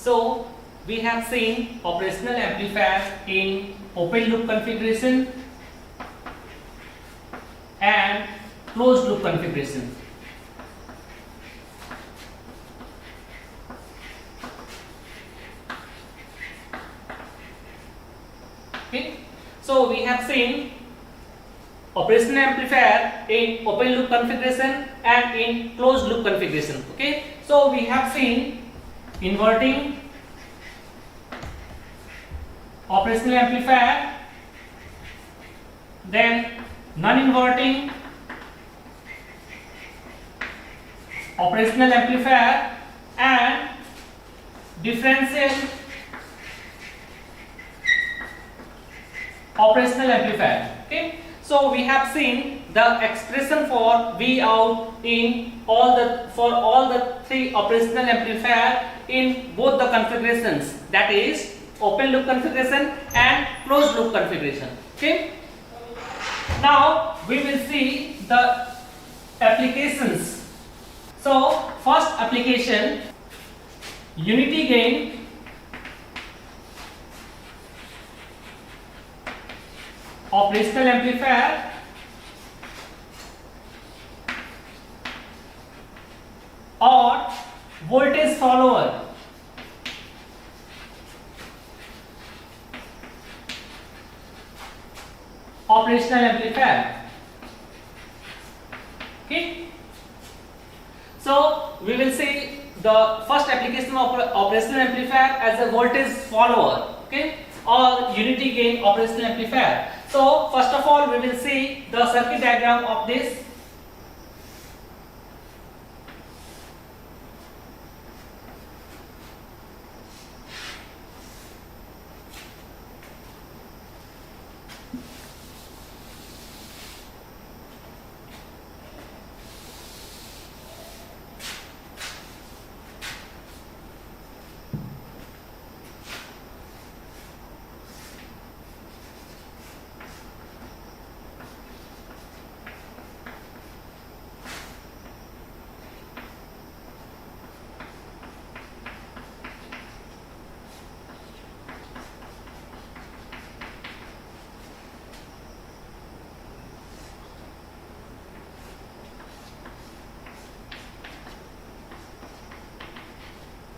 So we have seen operational amplifier in open loop configuration and closed loop configuration. Okay, so we have seen operational amplifier in open loop configuration and in closed loop configuration. Okay, so we have seen inverting operational amplifier, then non-inverting operational amplifier and differential operational amplifier. Okay, so we have seen the expression for V out in all the three operational amplifier in both the configurations, that is open loop configuration and closed loop configuration. Okay, now we will see the applications. So first application, unity gain operational amplifier or voltage follower. Operational amplifier. Okay, so we will see the first application of operational amplifier as a voltage follower, okay, or unity gain operational amplifier. So first of all we will see the circuit diagram of this.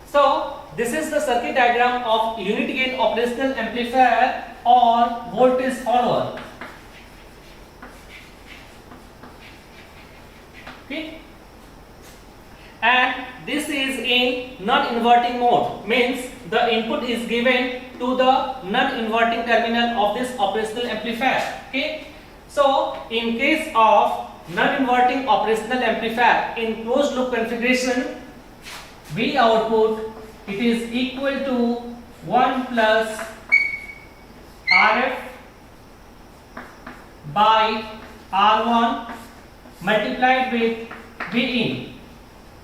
So this is the circuit diagram of unity gain operational amplifier or voltage follower. Okay, and this is in non-inverting mode, means the input is given to the non-inverting terminal of this operational amplifier. Okay, so in case of non-inverting operational amplifier in closed loop configuration, V output it is equal to 1 plus RF by R1 multiplied with V in.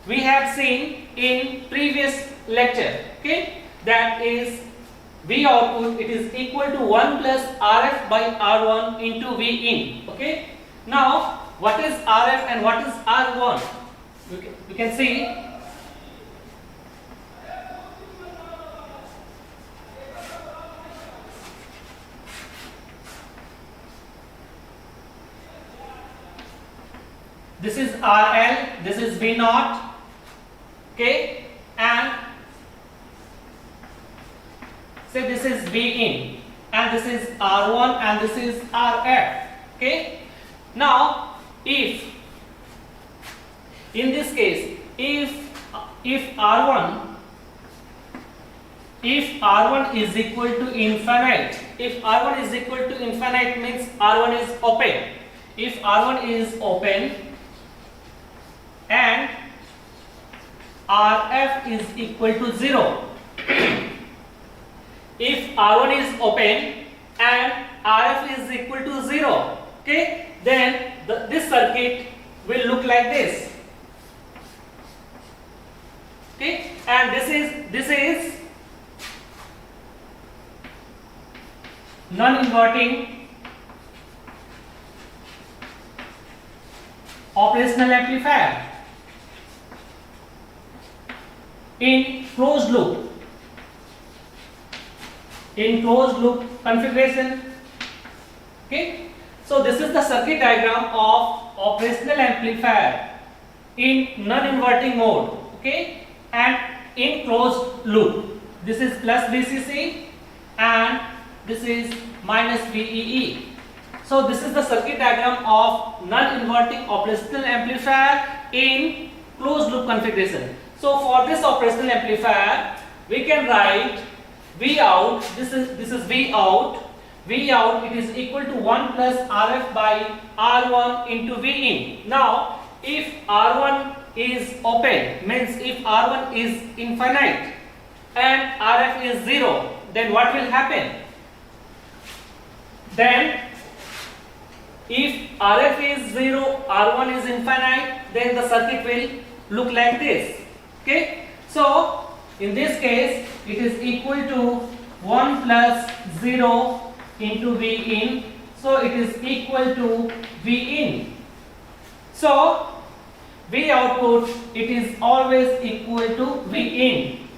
We have seen in previous lecture, okay, that is V output it is equal to 1 plus RF by R1 into V in. Okay, now what is RF and what is R1? You can see this is RL, this is V naught, okay, and say this is V in, and this is R1 and this is RF. Okay, now if in this case if R1 is equal to infinite, if R1 is equal to infinite means R1 is open. If R1 is open and RF is equal to 0, if R1 is open and RF is equal to 0, okay, then this circuit will look like this. Okay, and this is non-inverting operational amplifier in closed loop. in closed loop configuration. Okay, so this is the circuit diagram of operational amplifier in non-inverting mode, okay, and in closed loop. This is plus VCC and this is minus VEE. So this is the circuit diagram of non-inverting operational amplifier in closed loop configuration. So for this operational amplifier, we can write V out. This is V out. V out, it is equal to 1 plus RF by R1 into V in. Now, if R1 is open, means if R1 is infinite and RF is 0, then what will happen? Then if RF is 0, R1 is infinite, then the circuit will look like this. Okay, so in this case it is equal to 1 plus 0 into V in, so it is equal to V in. So V output, it is always equal to V in.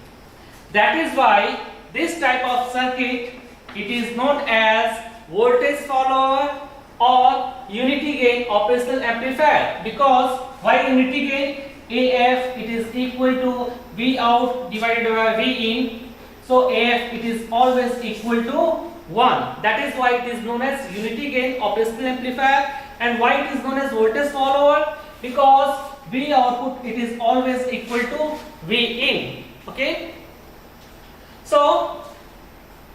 That is why this type of circuit, it is known as voltage follower or unity gain operational amplifier. Because why unity gain? AF, it is equal to V out divided by V in. So AF, it is always equal to 1. That is why it is known as unity gain operational amplifier. And why it is known as voltage follower? Because V output, it is always equal to V in. Okay. So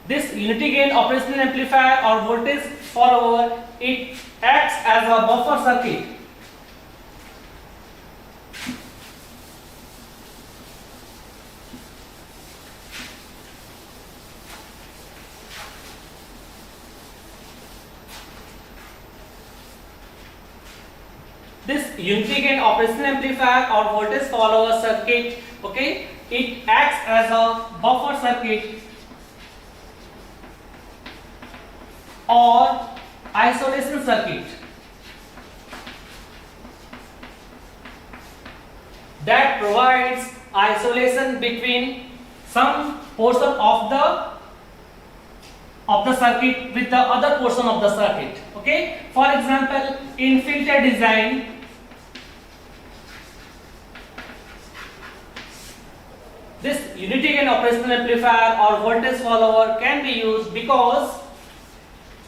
this unity gain operational amplifier or voltage follower, it acts as a buffer circuit. This unity gain operational amplifier or voltage follower circuit, okay, it acts as a buffer circuit or isolation circuit that provides isolation between some portion of the circuit with the other portion of the circuit. Okay, for example, in filter design, this unity gain operational amplifier or voltage follower can be used because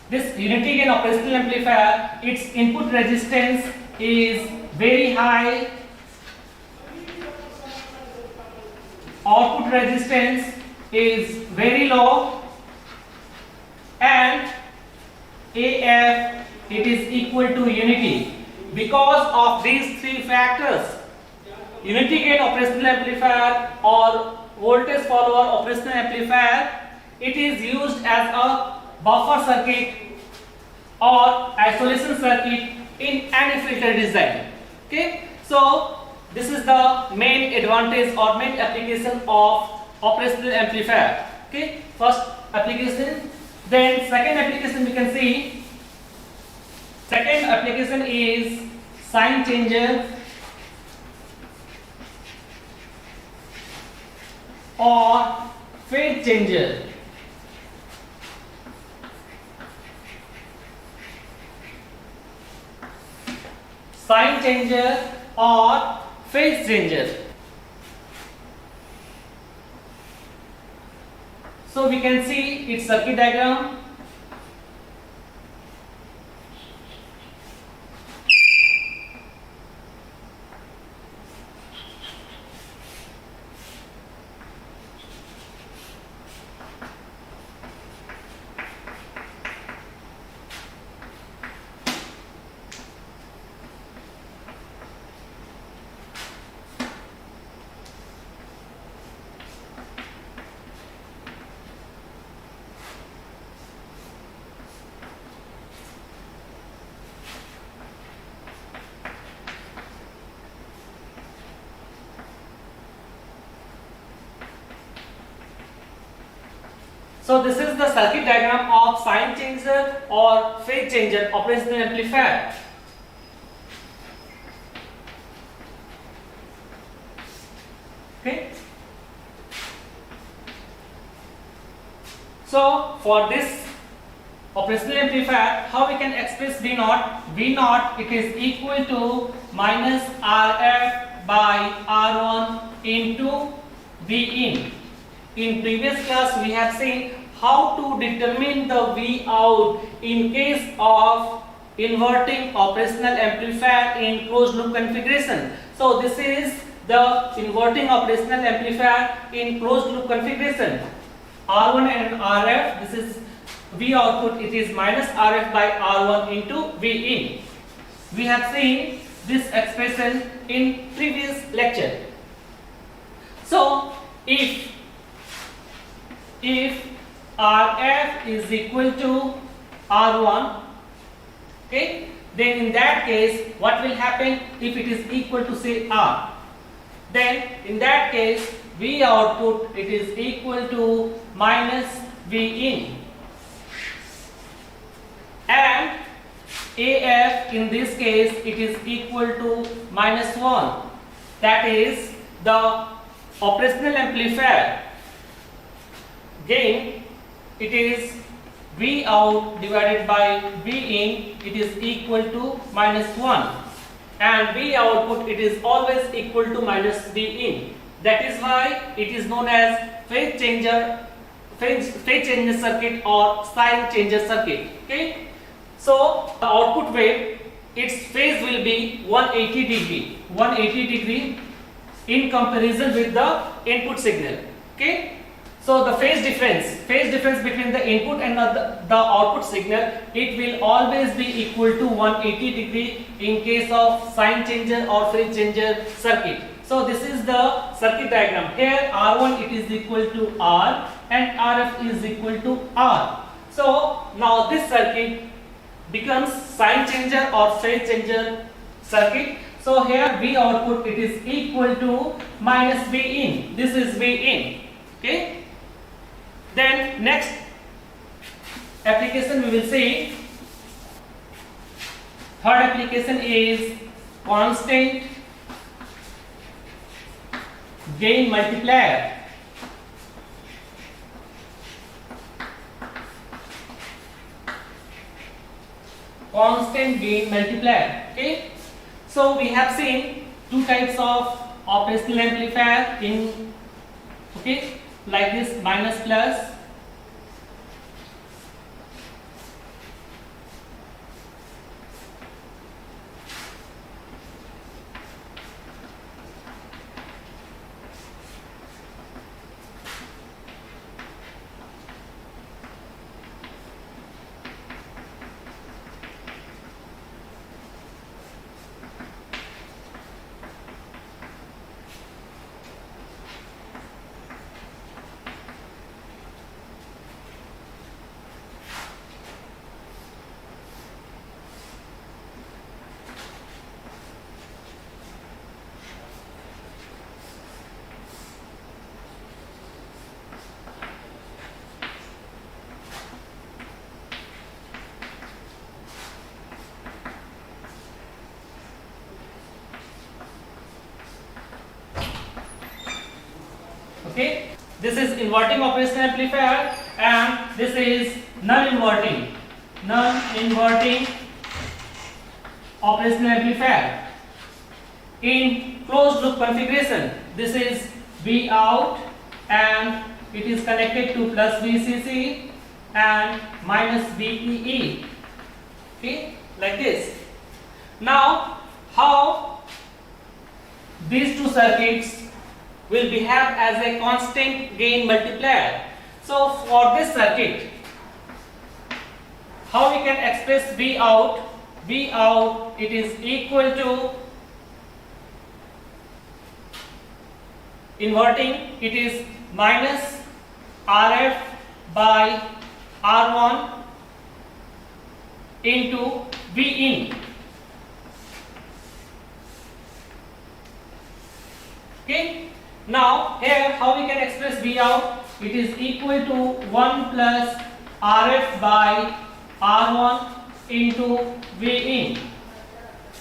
this unity gain operational amplifier, its input resistance is very high, output resistance is very low, and AF, it is equal to unity. Because of these three factors, unity gain operational amplifier or voltage follower operational amplifier, it is used as a buffer circuit or isolation circuit in any filter design. Okay, so this is the main advantage or main application of operational amplifier. Okay, first application. Then second application we can see. Second application is sign changer or phase changer. Sign changer or phase changer. So we can see its circuit diagram. So this is the circuit diagram of sign changer or phase changer operational amplifier. Okay. So for this operational amplifier, how we can express V naught? V naught, it is equal to minus Rf by R1 into V in. In previous class we have seen how to determine the V out in case of inverting operational amplifier in closed loop configuration. So this is the inverting operational amplifier in closed loop configuration. R1 and Rf, this is V output, it is minus Rf by R1 into V in. We have seen this expression in previous lecture. So if Rf is equal to R1, okay, then in that case what will happen? If it is equal to say R, then in that case V output, it is equal to minus V in, and AF in this case it is equal to minus 1. That is the operational amplifier gain, it is V out divided by V in, it is equal to minus 1, and V output, it is always equal to minus V in. That is why it is known as phase changer circuit or sign changer circuit. Okay, so the output wave, its phase will be 180 degree in comparison with the input signal. Okay, so the phase difference between the input and the output signal, it will always be equal to 180 degree in case of sign changer or phase changer circuit. So this is the circuit diagram. Here R1 it is equal to R and Rf is equal to R. So now this circuit becomes sign changer or phase changer circuit. So here V output, it is equal to minus V in. This is V in. Okay. Then next application we will see. Third application is constant gain multiplier. Constant gain multiplier. Okay, so we have seen two types of operational amplifier in, okay, like this, minus plus. Okay, this is inverting operational amplifier and this is non-inverting operational amplifier. In closed loop configuration, this is V out and it is connected to plus VCC and minus VEE. Okay, like this. Now, how these two circuits will behave as a constant gain multiplier? So for this circuit, how we can express V out? V out, it is equal to inverting, it is minus Rf by R1 into V in. Okay. Now here how we can express V out? It is equal to 1 plus Rf by R1 into V in.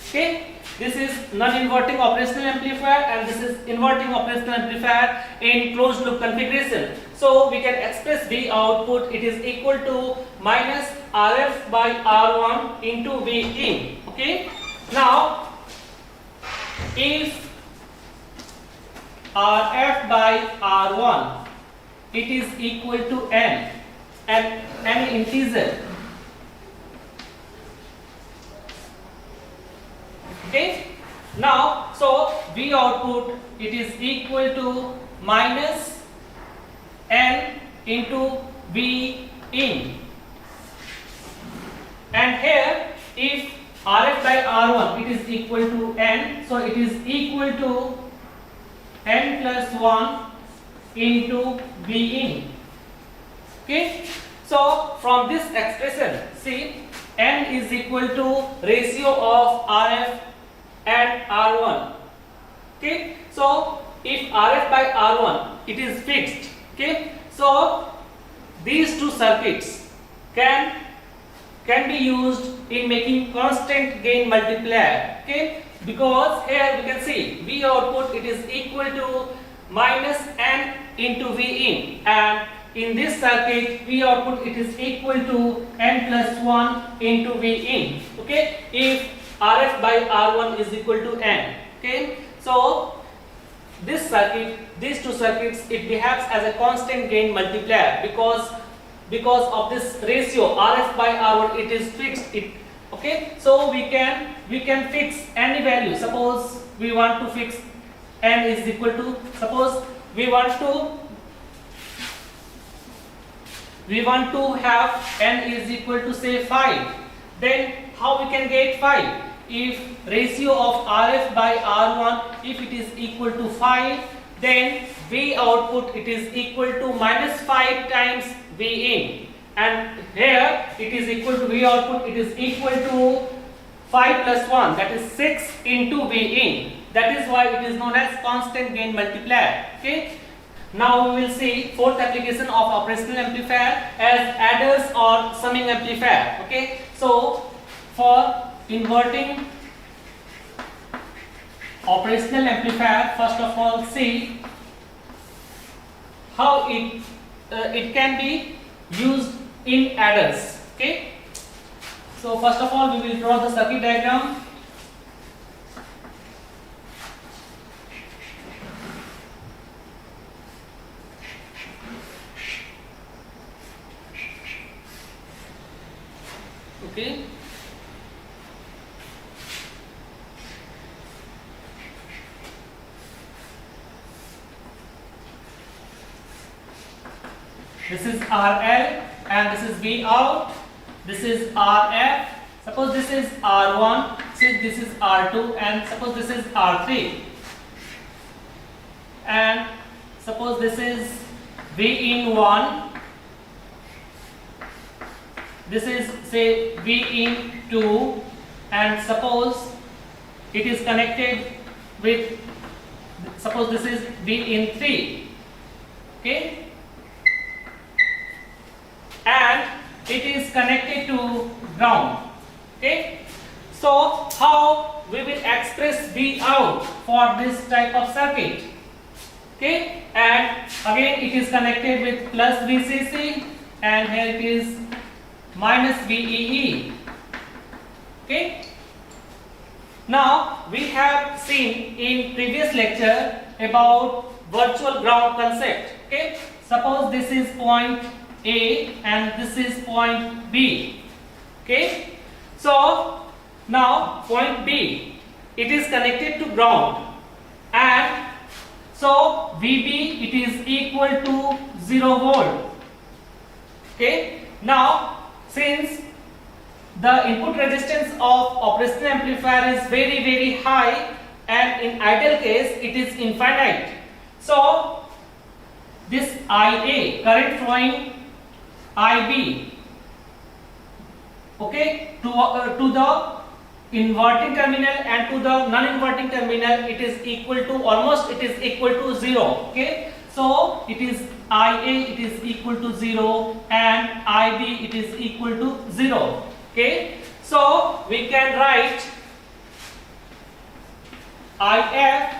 Okay. this is non-inverting operational amplifier and this is inverting operational amplifier in closed loop configuration. So we can express V output, it is equal to minus RF by R1 into V in. Okay. Now if RF by R1 it is equal to N and any integer. Okay. Now so V output it is equal to minus N into V in, and here if RF by R1 it is equal to N, so it is equal to N plus 1 into V in. Okay. So from this expression, see, N is equal to ratio of RF and R1. Okay. So if RF by R1 it is fixed. Okay. So these two circuits can be used in making constant gain multiplier. Okay. Because here we can see V output it is equal to minus N into V in, and in this circuit V output it is equal to N plus 1 into V in. Okay. If RF by R1 is equal to N. Okay. So this circuit, these two circuits, it behaves as a constant gain multiplier because of this ratio RF by R1 it is fixed. Okay. So we can fix any value. Suppose we want to fix N is equal to, suppose we want to have N is equal to say 5. Then how we can get 5? If ratio of RF by R1 if it is equal to 5, then V output it is equal to minus 5 times V in, and here it is equal to V output it is equal to 5 plus 1, that is 6 into V in. That is why it is known as constant gain multiplier. Okay. Now we will see fourth application of operational amplifier as adders or summing amplifier. Okay. So for inverting operational amplifier, first of all see how it can be used in adders. Okay. So first of all we will draw the circuit diagram. Okay. This is RL and this is V out. This is RF. Suppose this is R1, say this is R2, and suppose this is R3. And suppose this is V in 1. This is say V in 2, and suppose it is connected with, suppose this is V in 3. Okay. And it is connected to ground. Okay. So how we will express V out for this type of circuit? Okay. And again it is connected with plus VCC, and here it is minus VEE. Okay. Now we have seen in previous lecture about virtual ground concept. Okay. Suppose this is point A and this is point B. Okay. So now point B it is connected to ground, and so VB it is equal to 0 volt. Okay. Now since the input resistance of operational amplifier is very high, and in ideal case it is infinite, so this IA, current flowing IB, okay, to the inverting terminal and to the non-inverting terminal, it is equal to almost it is equal to 0. Okay. So it is IA it is equal to 0 and IB it is equal to 0. Okay. So we can write IF,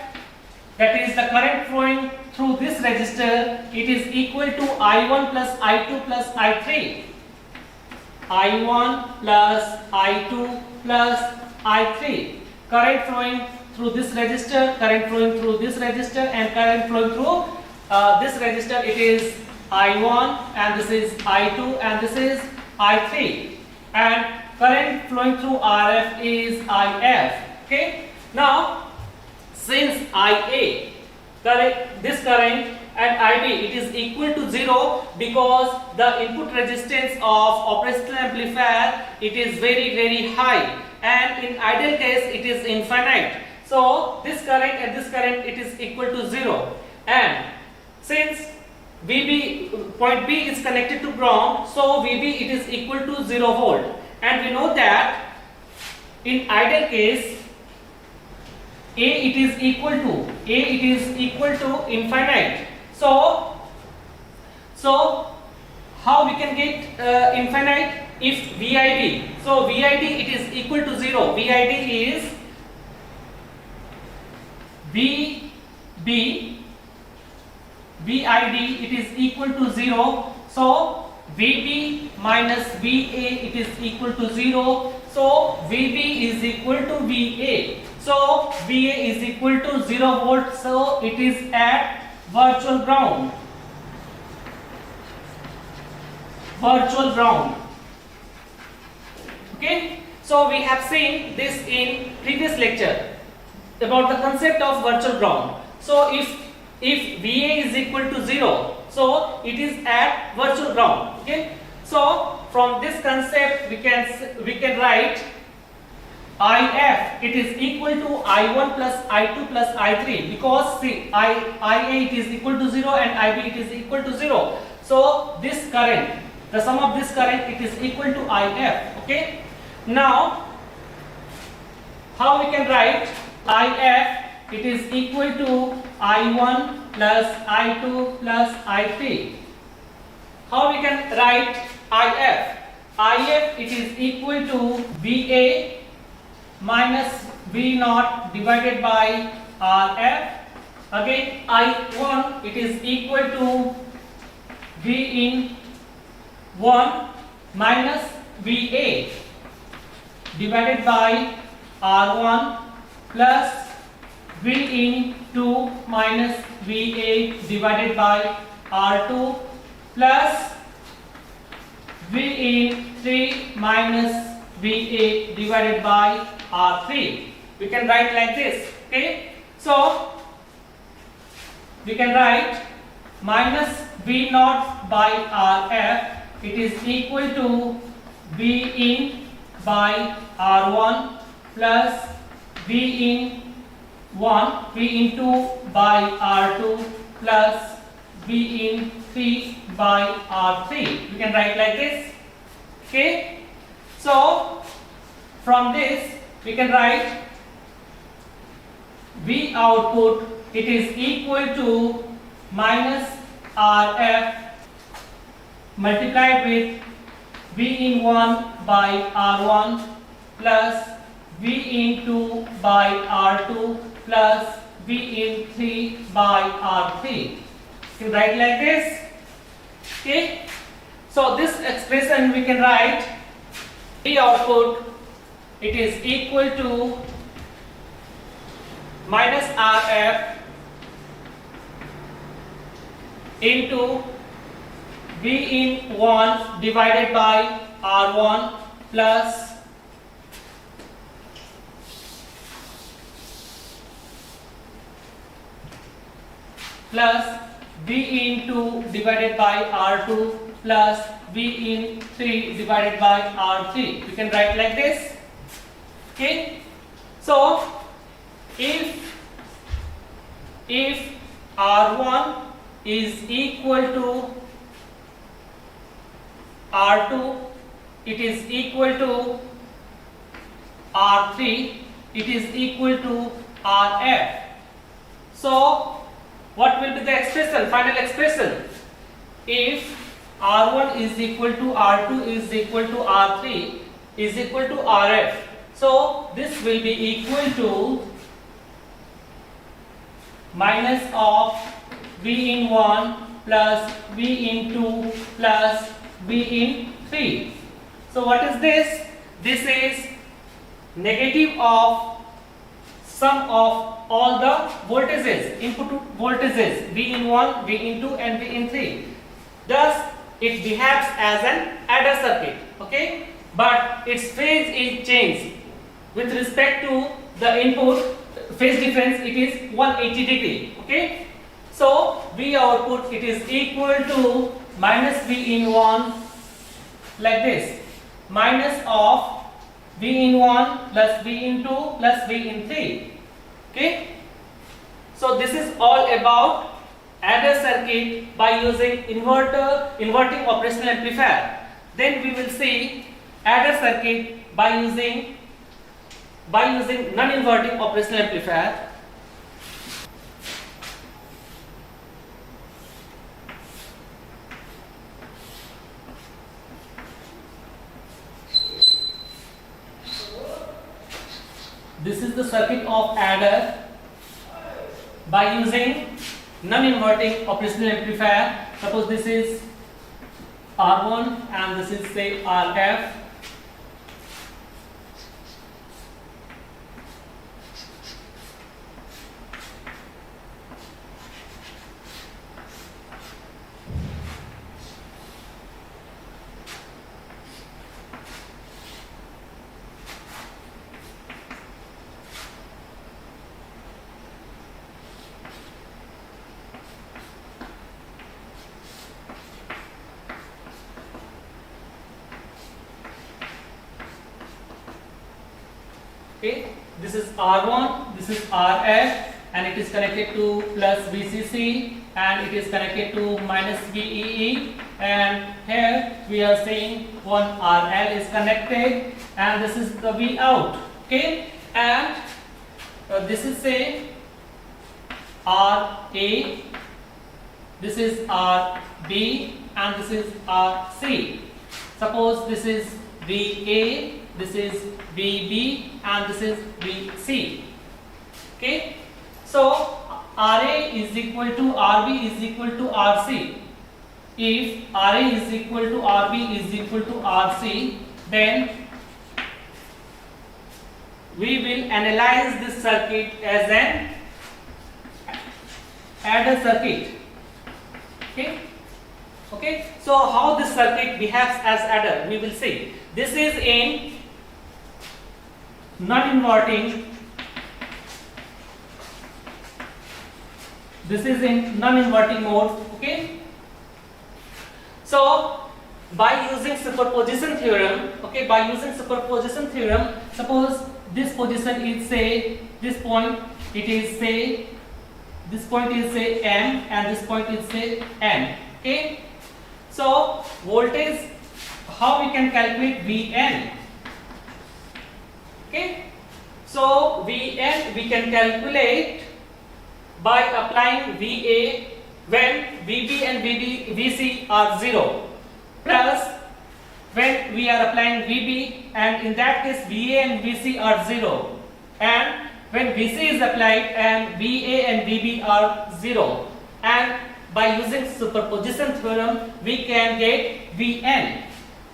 that is the current flowing through this resistor, it is equal to I1 plus I2 plus I3. I1 plus I2 plus I3. Current flowing through this resistor, current flowing through this resistor, and current flowing through this resistor, it is I1 and this is I2 and this is I3. And current flowing through RF is IF. Okay. Now, since IA, this current and IB, it is equal to 0 because the input resistance of operational amplifier, it is very high, and in ideal case it is infinite. So this current and this current, it is equal to 0, and since VB point B is connected to ground, so VB, it is equal to 0 volt, and we know that in ideal case A, it is equal to infinite. So how we can get infinite? If VID, so VID, it is equal to 0. VID is VID, it is equal to 0. So VB minus VA, it is equal to 0. So VB is equal to VA. So VA is equal to 0 volt. So it is at virtual ground. Okay. So we have seen this in previous lecture about the concept of virtual ground. So if VA is equal to 0, so it is at virtual ground. Okay. So from this concept we can write IF, it is equal to I1 plus I2 plus I3, because see, IA, it is equal to 0 and IB, it is equal to 0. So this current, the sum of this current, it is equal to IF. Okay. Now how we can write IF? It is equal to I1 plus I2 plus I3. How we can write IF? IF, it is equal to VA minus V naught divided by RF. Again, I1, it is equal to V in 1 minus VA divided by R1 plus V in 2 minus VA divided by R2 plus V in 3 minus VA divided by R3. We can write like this. Okay. So we can write minus V naught by RF, it is equal to V in by R1 plus V in 1, V in 2 by R2 plus V in 3 by R3. We can write like this. Okay. So from this we can write V output, it is equal to minus RF multiplied with V in 1 by R1 plus V in 2 by R2 plus V in 3 by R3. You can write like this. Okay. So this expression we can write V output, it is equal to minus RF into V in 1 divided by R1 plus V in 2 divided by R2 plus V in 3 divided by R3. We can write like this. Okay. So if R1 is equal to R2, it is equal to R3, it is equal to RF. So what will be the expression, final expression? If R1 is equal to R2 is equal to R3 is equal to RF. So this will be equal to minus of V in 1 plus V in 2 plus V in 3. So what is this? This is negative of sum of all the voltages, input voltages V in 1, V in 2 and V in 3. Thus it behaves as an adder circuit, okay? But its phase is changed with respect to the input phase difference. It is 180 degree, okay? So V output, it is equal to minus V in 1 like this, minus of V in 1 plus V in 2 plus V in 3, okay? So this is all about adder circuit by using inverting operational amplifier. Then we will see adder circuit by using non-inverting operational amplifier. This is the circuit of adder by using non-inverting operational amplifier. Suppose this is R1 and this is say RF. Okay, this is R1, this is RF, and it is connected to plus VCC, and it is connected to minus VEE, and here we are saying one RL is connected, and this is the V out, okay, and this is say RA, this is RB, and this is RC. Suppose this is VA, this is VB, and this is VC. Okay, so RA is equal to RB is equal to RC. If RA is equal to RB is equal to RC, then we will analyze this circuit as an adder circuit. Okay, so how this circuit behaves as adder, we will see. This is in non-inverting, this is in non-inverting mode, okay? So by using superposition theorem, okay, suppose this position is say this point, it is say this point is say M, and this point is say N, okay? So voltage, how we can calculate Vn? Okay, so Vn we can calculate by applying Va when Vb and Vc are 0, plus when we are applying Vb, and in that case Va and Vc are 0, and when Vc is applied and Va and Vb are 0, and by using superposition theorem we can get Vn.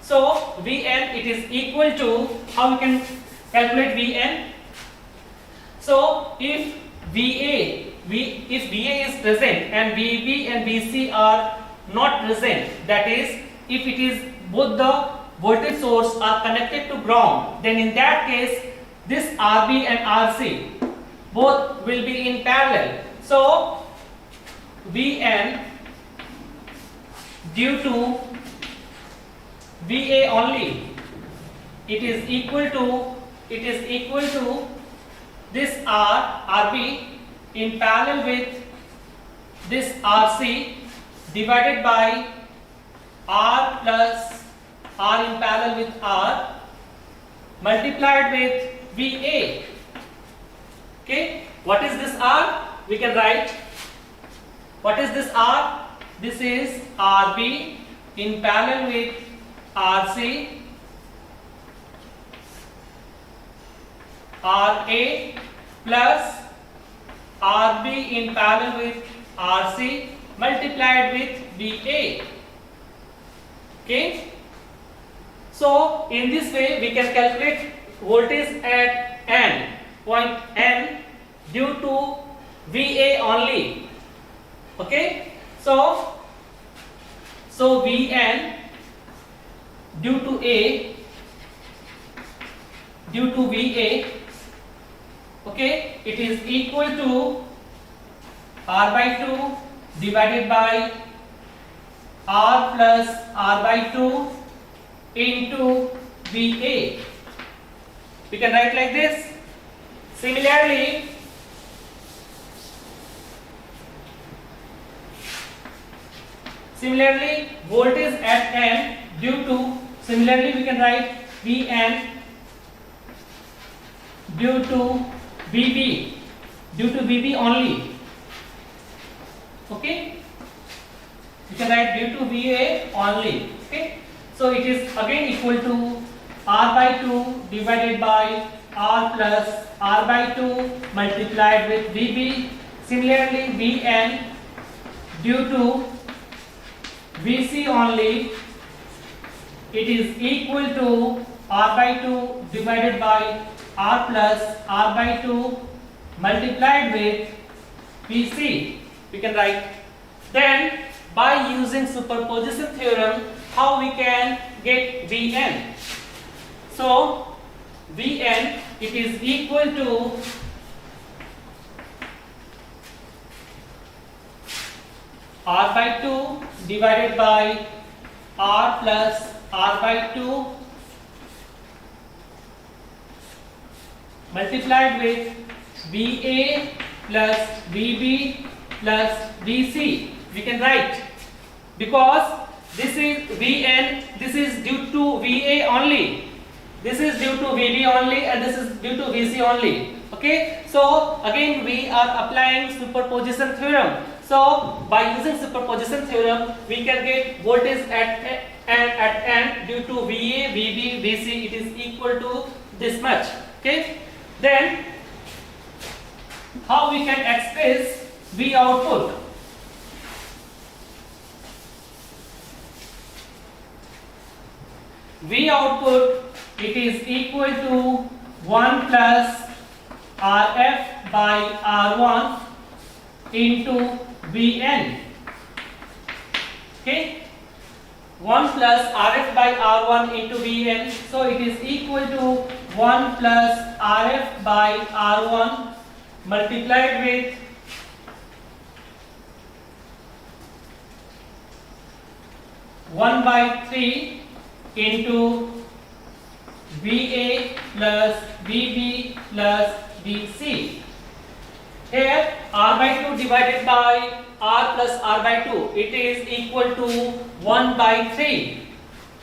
So Vn, it is equal to, how we can calculate Vn? So if Va is present and Vb and Vc are not present, that is if it is both the voltage source are connected to ground, then in that case this Rb and Rc both will be in parallel. So Vn due to Va only, it is equal to this Rb in parallel with this Rc divided by R plus R in parallel with R multiplied with Va. Okay, what is this R? We can write, what is this R? This is Rb in parallel with Rc, Ra plus Rb in parallel with RC multiplied with VA. Okay. So in this way we can calculate voltage at N, point N, due to VA only. Okay. So Vn due to VA, okay, it is equal to R by 2 divided by R plus R by 2 into VA. We can write like this. Similarly, voltage at N due to, similarly we can write Vn due to VB only. Okay, we can write due to VA only. Okay, so it is again equal to R by 2 divided by R plus R by 2 multiplied with VB. Similarly, Vn due to VC only, it is equal to R by 2 divided by R plus R by 2 multiplied with VC. We can write. Then by using superposition theorem, how we can get Vn? So Vn, it is equal to R by 2 divided by R plus R by 2 multiplied with VA plus VB plus VC. We can write, because this is Vn, this is due to VA only, this is due to VB only, and this is due to VC only. Okay, so again we are applying superposition theorem. So by using superposition theorem, we can get voltage at N due to VA, VB, VC, it is equal to this much. Okay, then how we can express V output? V output, it is equal to 1 plus Rf by R1 into Vn. Okay, 1 plus Rf by R1 into Vn, so it is equal to 1 plus Rf by R1 multiplied with 1 by 3 into VA plus VB plus VC. Here R by 2 divided by R plus R by 2, it is equal to 1 by 3.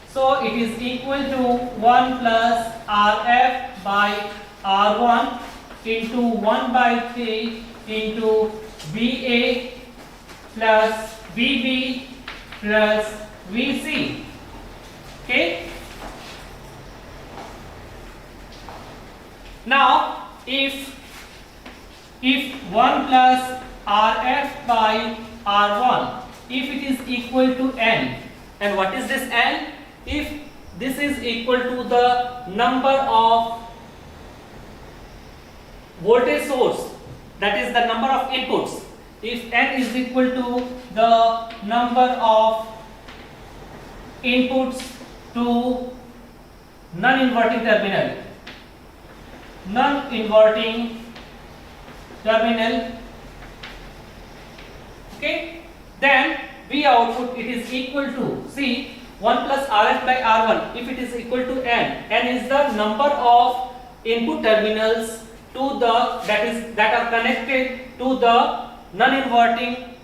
So it is equal to 1 plus Rf by R1 into 1 by 3 into VA plus VB plus VC. Okay. Now if 1 plus Rf by R1, if it is equal to N, and what is this N? If this is equal to the number of voltage source, that is the number of inputs. If N is equal to the number of inputs to non-inverting terminal, okay, then V output, it is equal to, see, 1 plus Rf by R1, if it is equal to N is the number of input terminals to the that are connected to the non-inverting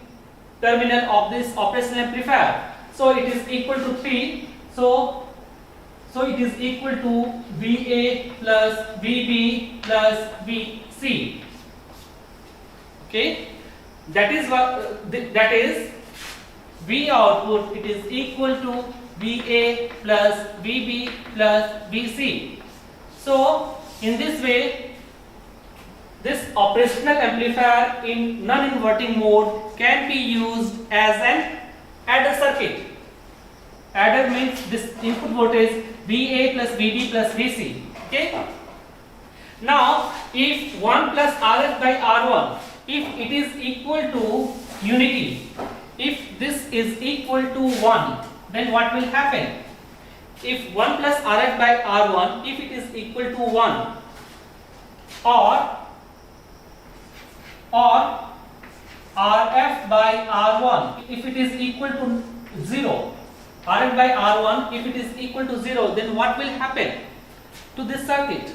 terminal of this operational amplifier. So it is equal to P. So it is equal to VA plus VB plus VC. Okay, that is what that is V output. It is equal to VA plus VB plus VC. So in this way this operational amplifier in non-inverting mode can be used as an adder circuit. Adder means this input voltage VA plus VB plus VC. Okay. Now, if 1 plus RF by R1, if it is equal to unity, if this is equal to 1, then what will happen? If 1 plus RF by R1, if it is equal to 1, or RF by R1, if it is equal to 0, RF by R1, if it is equal to 0, then what will happen to this circuit?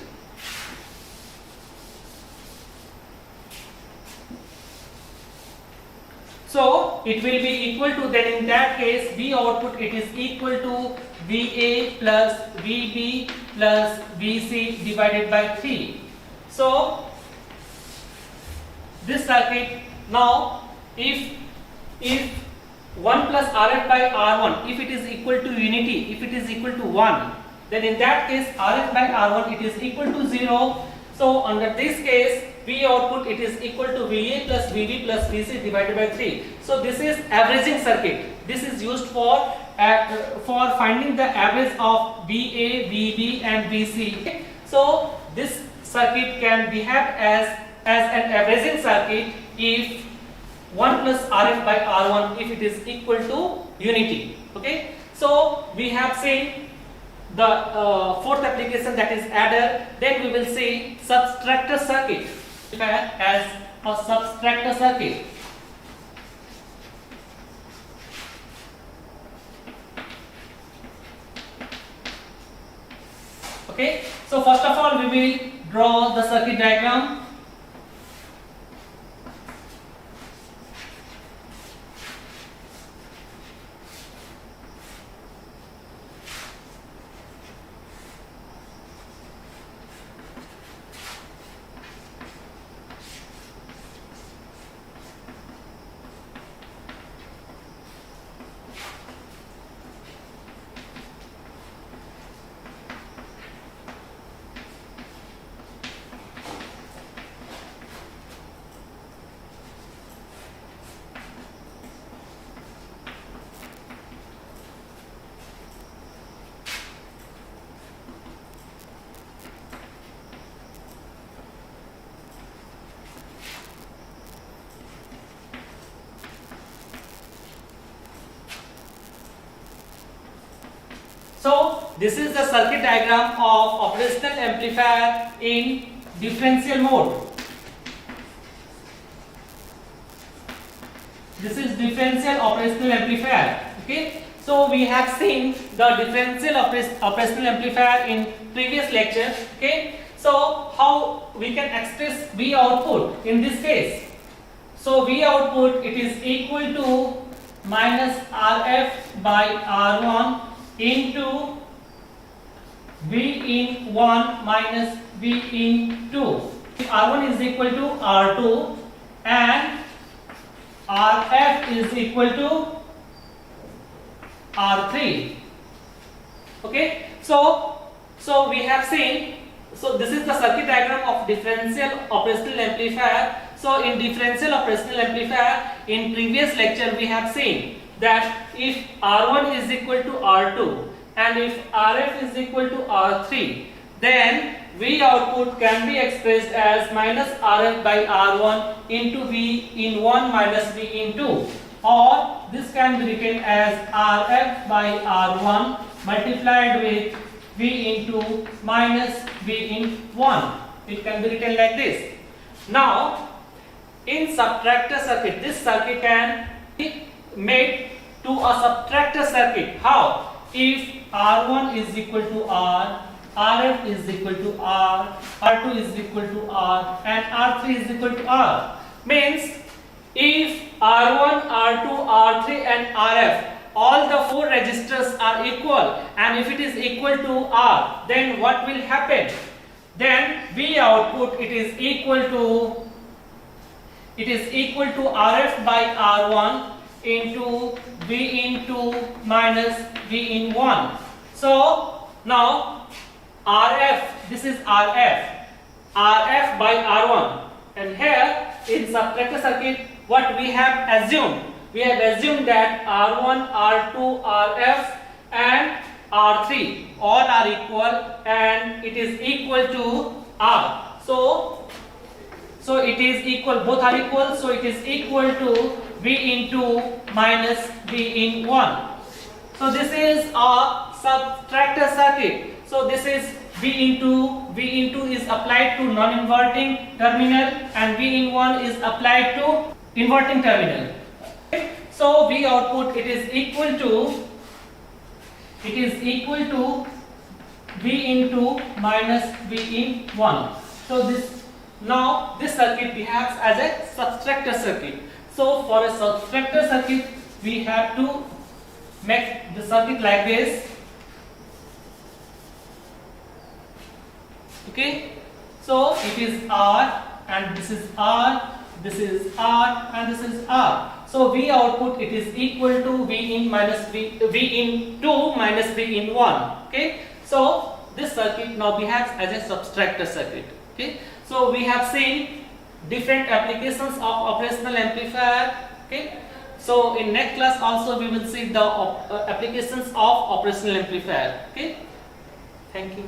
So it will be equal to, then in that case V output, it is equal to VA plus VB plus VC divided by 3. So this circuit, now if 1 plus RF by R1, if it is equal to unity, if it is equal to 1, then in that case RF by R1, it is equal to 0. So under this case, V output, it is equal to VA plus VB plus VC divided by 3. So this is averaging circuit. This is used for finding the average of VA, VB and VC. So this circuit can behave as an averaging circuit if 1 plus RF by R1, if it is equal to unity. Okay. So we have seen the fourth application, that is adder. Then we will see subtractor circuit as a subtractor circuit. Okay, so first of all we will draw the circuit diagram. So this is the circuit diagram of operational amplifier in differential mode. This is differential operational amplifier. Okay. So we have seen the differential operational amplifier in previous lecture. Okay. So how we can express V output in this case? So V output, it is equal to minus RF by R1 into V in 1 minus V in 2. R1 is equal to R2 and RF is equal to R3. Okay, so we have seen, so this is the circuit diagram of differential operational amplifier. So in differential operational amplifier, in previous lecture we have seen that if R1 is equal to R2 and if RF is equal to R3, then V output can be expressed as minus RF by R1 into V in 1 minus V in 2, or this can be written as RF by R1 multiplied with V into minus V in 1. It can be written like this. Now in subtractor circuit, this circuit can be made to a subtractor circuit. How? If R1 is equal to R, RF is equal to R, R2 is equal to R and R3 is equal to R. Means if R1, R2, R3 and RF, all the four resistors are equal, and if it is equal to R, then what will happen? Then V output, it is equal to RF by R1 into V into minus V in 1. So now RF, this is RF by R1. And here in subtractor circuit, what we have assumed? We have assumed that R1, R2, Rf and R3 all are equal and it is equal to R. So it is equal, both are equal, so it is equal to V into minus V in 1. So this is a subtractor circuit. So this is V into is applied to non-inverting terminal and V in 1 is applied to inverting terminal. So V output it is equal to V into minus V in 1. So this circuit behaves as a subtractor circuit. So for a subtractor circuit we have to make the circuit like this. Okay, so it is R and this is R, this is R and this is R. So V output it is equal to V in 2 minus V in 1. Okay, so this circuit now behaves as a subtractor circuit. Okay, so we have seen different applications of operational amplifier. Okay, so in next class also we will see the applications of operational amplifier. Okay, thank you.